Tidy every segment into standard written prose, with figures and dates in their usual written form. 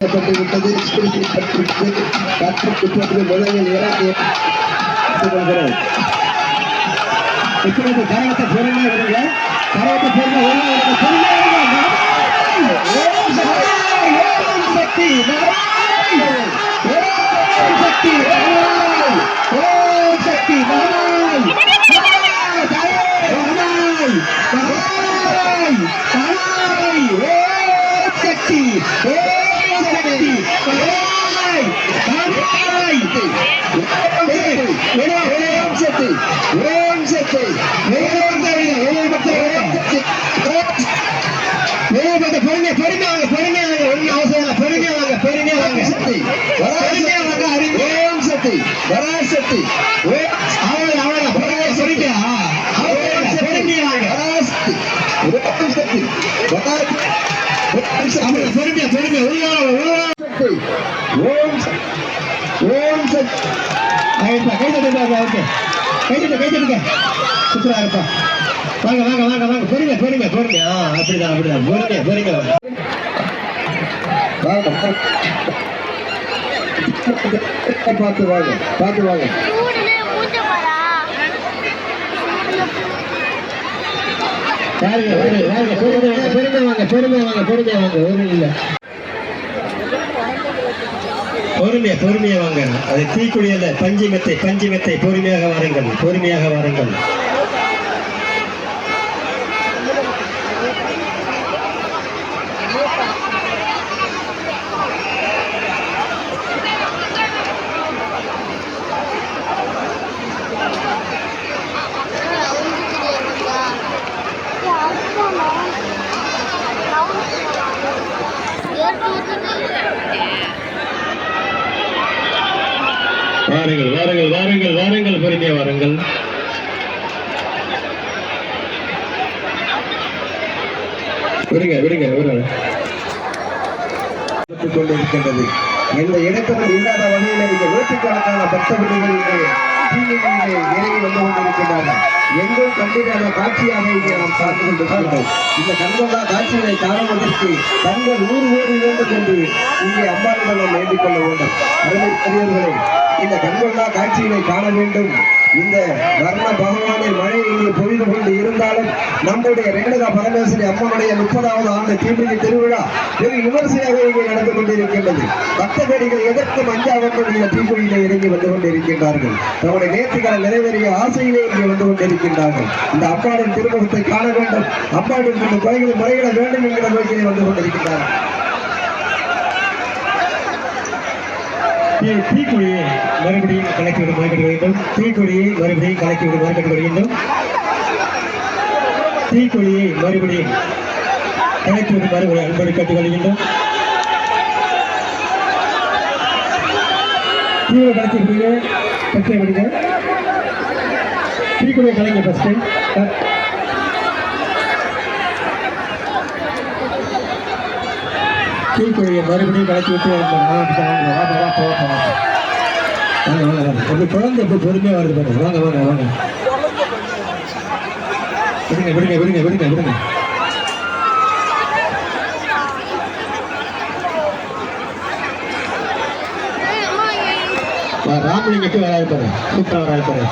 விட்டது. முதலில் இறங்கிய கரகத்தை பொறுமையா வருங்க. கரகத்தை பொறுமையா சக்தி சக்தி சக்தி சக்தி சுத்தரா இருப்பா. வாங்க வாங்க வாங்க வாங்க பொறுங்க பொறுங்க பொறுங்க. அப்படிதான் அப்படிதான் பொறுங்க பொறுங்க. பார்த்து வாங்க பார்த்து வாங்க. பொறுமை வாங்க பொறுமை வாங்க பொறுமை வாங்க. ஒரு இல்லை பொறுமையா பொறுமையா வாங்க. அது தீக்குடியல்ல பஞ்சிமெத்தை பஞ்சிமெத்தை. பொறுமையாக வாருங்கள் பொறுமையாக வாருங்கள். வாருங்கள் வாருங்கள் வாருங்கள் வாருங்கள் பொறுமையா வாருங்கள். விடுங்க விடுங்க விடுங்க. கொண்டிருக்கின்றது. எந்த இடத்திலும் இல்லாத வகையில் இந்த நூற்றுக்கணக்கான பக்தர்கள் இறங்கி வந்து கொண்டிருக்கின்றார்கள். எங்கும் கண்டிப்பான காட்சியாக இங்கே நாம் பார்த்து கொண்டிருக்கின்றோம். இந்த கண்கொள்ளா காட்சிகளை காணுவதற்கு கண்கள் 100 கோடி வேண்டும் என்று இங்கே அம்பாளிடம் நாம் வேண்டிக் கொள்ள வேண்டும். அருமை பெரியவர்களே, இந்த கண்கொள்ளா காட்சிகளை காண வேண்டும். இந்த வர்ண பகவானின் மழை இங்கே பொழிந்து கொண்டு இருந்தாலும் நம்முடைய ரேணுகா பரமேஸ்வரி அம்மனுடைய 30வது ஆண்டு தீமிதி திருவிழா வெகு விமர்சையாக இங்கே நடந்து கொண்டிருக்கின்றது. பக்தகோடிகள் எதற்கும் அஞ்சாவர்கள் இந்த தீக்குழியிலே இறங்கி வந்து கொண்டிருக்கின்றார்கள். நம்முடைய நேர்த்திகளை நிறைவேறிய ஆசையிலே இங்கே வந்து கொண்டிருக்கின்றார்கள். இந்த அம்பாளின் திருமுகத்தை காண வேண்டும், அம்பாளின் இந்த குறைகளை முறையிட வேண்டும் என்கிற நோக்கிலே வந்து கொண்டிருக்கின்றார்கள். தீக்குழியை மறுபடியும் கலக்கிவிட மார்க்கெட் வேண்டும். தீக்குழியை மறுபடியும் கலக்கிவிட மார்க்கெட் வேண்டும். தீக்குழியை மறுபடியும் கலக்கிவிட மறுபடியும் அன்போடு கேட்டுக்கொள்கின்றோம். தீவை கலக்கக்கூடிய பச்சை விடுங்க. தீக்குழியை கலைங்க ஃபர்ஸ்ட். தீக்குழியை மறுபடியும் கலக்கி விட்டு குழந்தை இப்போ பொறுமையாக வருது பாருங்க. வாங்க வாங்க வாங்க. விடுங்க விடுங்க விடுங்க விடுங்க விடுங்க. ராமலிங்கக்கு வராது பாரு, சூப்பராக வராது பாரு.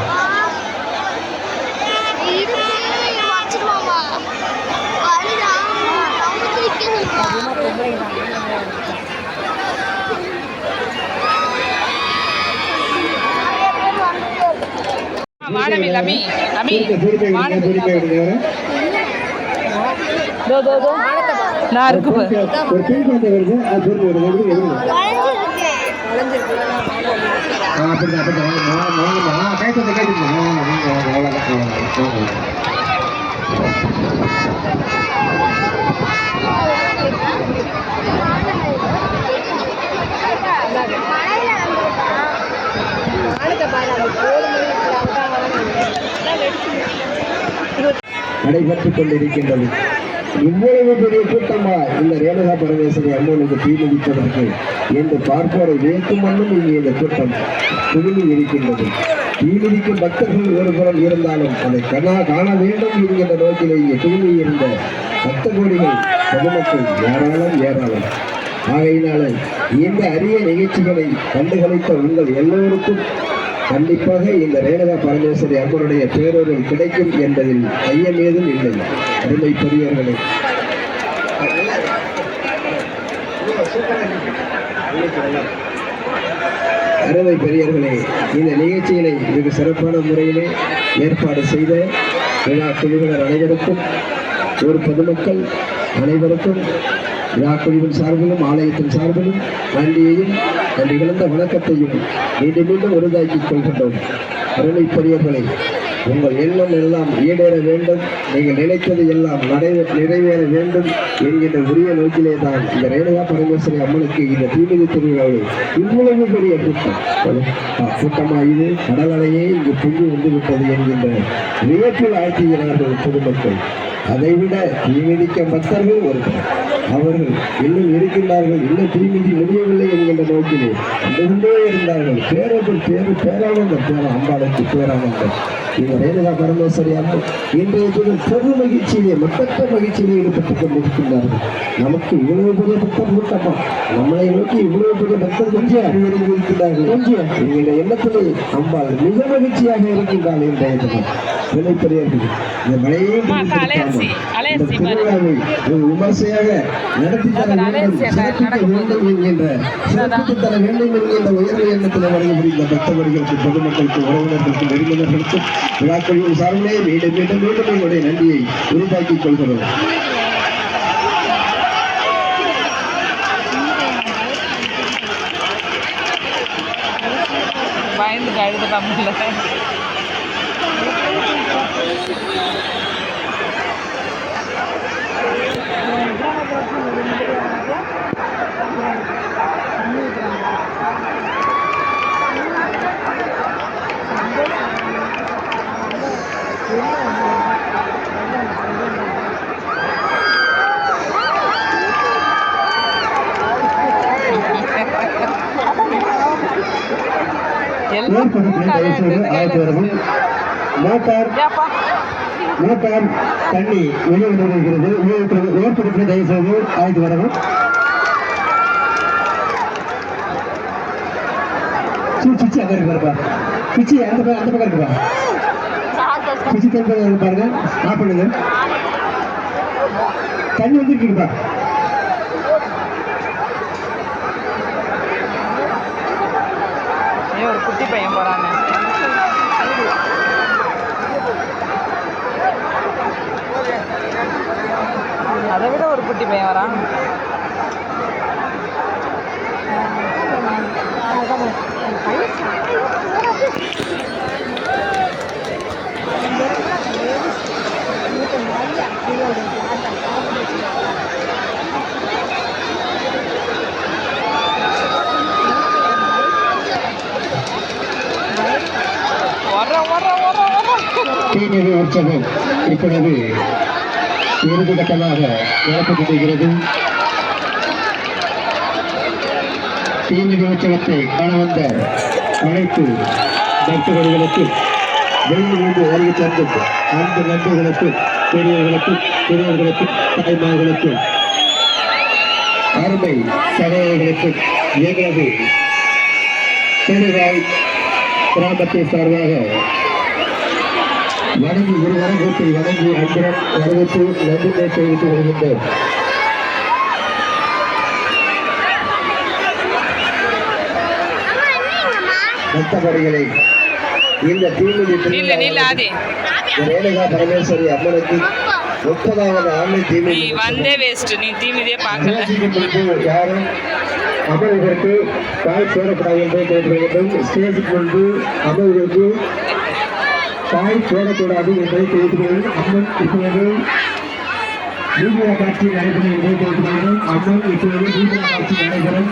நடைபெற்றுக் கொண்டிருக்கின்றது. இவ்வளவு பெரிய கூட்டமா இந்த ரேணுகா பரமேஸ்வரி அம்மனுக்கு தீமிதிப்பதற்கு என்று பார்ப்போரை வேட்டும் மண்ணும் இங்கே இந்த கூட்டம் குழுமி இருக்கின்றது. தீமிதிக்கும் பக்தர்கள் ஒரு புறம் இருந்தாலும் அதை காண வேண்டும் என்கின்ற நோக்கிலே இங்கே குழுமி இருந்த பக்த கோடிகள் பொதுமக்கள் ஏராளம் ஏராளம். ஆகையினால இந்த அரிய நிகழ்ச்சிகளை கண்டுகளித்த உங்கள் எல்லோருக்கும் கண்டிப்பாக இந்த ரேணுகா பரமேஸ்வரி அம்மனுடைய பேரொருள் கிடைக்கும் என்பதில் ஐயமேதும் இல்லை. அருமை பெரியவர்களே, அருமை பெரியவர்களே, இந்த நிகழ்ச்சிகளை மிக சிறப்பான முறையிலே ஏற்பாடு செய்த விழா குழுவினர் அனைவருக்கும், ஒரு பொதுமக்கள் அனைவருக்கும் விழா குழுவின் சார்பிலும் ஆலயத்தின் சார்பிலும் நன்றியையும் நன்றி கலந்த வணக்கத்தையும் மீண்டும் மீண்டும் உறுதாக்கிக் கொள்கின்றோம். அருமை பெரியவர்களை, உங்கள் எண்ணம் எல்லாம் ஈடேற வேண்டும், நீங்கள் நினைத்தது எல்லாம் நிறைவேற வேண்டும் என்கின்ற உரிய நோக்கிலே தான் இந்த ரேணுகா பரமேஸ்வரி அம்மனுக்கு இந்த தீமிதி திருவிழாவில் இவ்வளவு பெரிய கூட்டமாக இது கடல் அலையே இங்கு பொங்கி வந்துவிட்டது என்கின்ற வியப்பில் ஆழ்த்துகிறார்கள் பொதுமக்கள். அதைவிட தீமிதிக்க பக்தர்கள் ஒருத்தர் அவர்கள் இன்னும் இருக்கின்றார்கள், இன்னும் தீமிதி முடியவில்லை என்கின்ற நோக்கிலே கொண்டே இருந்தார்கள். பேரானந்தம் அம்பாளுக்கு பேரானந்தம். இந்த ரேணுகா பரமேஸ்வரி அம்மன் இன்றைய தினம் பெரு மகிழ்ச்சியிலே மட்டற்ற மகிழ்ச்சியிலே ஈடுபட்டுக் கொண்டிருக்கின்றார்கள். நமக்கு இவ்வளவு பெரிய பக்தர் கூட்டமா, நம்மளை நோக்கி இவ்வளவு பெரிய பக்தர் கொஞ்சம் இருக்கின்றார்கள் என்கிற எண்ணத்திலே அம்பாள் மிக மகிழ்ச்சியாக இருக்கின்றாள். இன்றைய தினம் விலைப்பெரியர்கள் இந்த மழையையும் திருவிழாவை விமர்சையாக நடத்தி தர வேண்டும், சிறப்பிக்க வேண்டும் என்கின்ற சிறப்பித்து தர வேண்டும் என்கின்ற உயர்ந்த எண்ணத்தில் வருகை புரிந்த பக்தவர்களுக்கு, பொதுமக்களுக்கு, உறவினர்களுக்கு, நெருங்கினர்களுக்கும் விழாக்குழுவின் சார்பிலே மீண்டும் மீண்டும் மீண்டும் எங்களுடைய நன்றியை உருவாக்கிக் கொள்கிறோம். பயந்துட்டு அழுதுட்டாமல மோட்டார் தண்ணி வெளியிடுகிறது. ஏற்படுத்தி தயவு செய்து ஆய்வு வரவும். சுவிட்சு அங்கே இருப்பாருப்பா, சுவிட்சு அந்த பக்கம் இருக்குப்பா, சுவிட்சு தெரிஞ்சு பாருங்க, ஆஃப் பண்ணுங்க. தண்ணி வந்துருக்குப்பா. ஒரு குட்டி பையன் போறாங்க. அதை விட ஒரு குட்டி பையன் வரான். தீமிதி உற்சவம் இப்பொழுது இறுதி கட்டமாக நடத்தப்படுகிறது. தீமிதி உற்சவத்தை காண வந்த அனைத்து பக்தர்களுக்கு, வெளியிலிருந்து வருகை தந்தும் அன்பு நண்பர்களுக்கு, பெரியவர்களுக்கு, தாய்மார்களுக்கு, அருமை சகோதரர்களுக்கு எங்களது திருவாய் கிராமத்தை சார்பாக வணங்கி இருவரங்கத்தை வணங்கி அன்புடன் வரவேற்று நன்றியை தெரிவித்து வருகின்றோம். பக்தபடிகளை இந்த தீமிதி ரேணுகா பரமேஸ்வரி அம்மனுக்கு 30வது ஆண்டு தீமிதி யாரும் அமர்வதற்கு காய் போடக்கூடாது என்று கேட்டுக்கொள்கிறோம். ஸ்டேஜுக்கு முன்பு அமர்வதற்கு காய் போடக்கூடாது என்பதை தெரிவித்துள்ளது. அம்மன் இப்பொழுது வீடியோ காட்சி நடைபெறும் என்பதை தெரிவித்துள்ளது. அம்மன் இப்பொழுது வீடியோ காட்சி நடைபெறும்.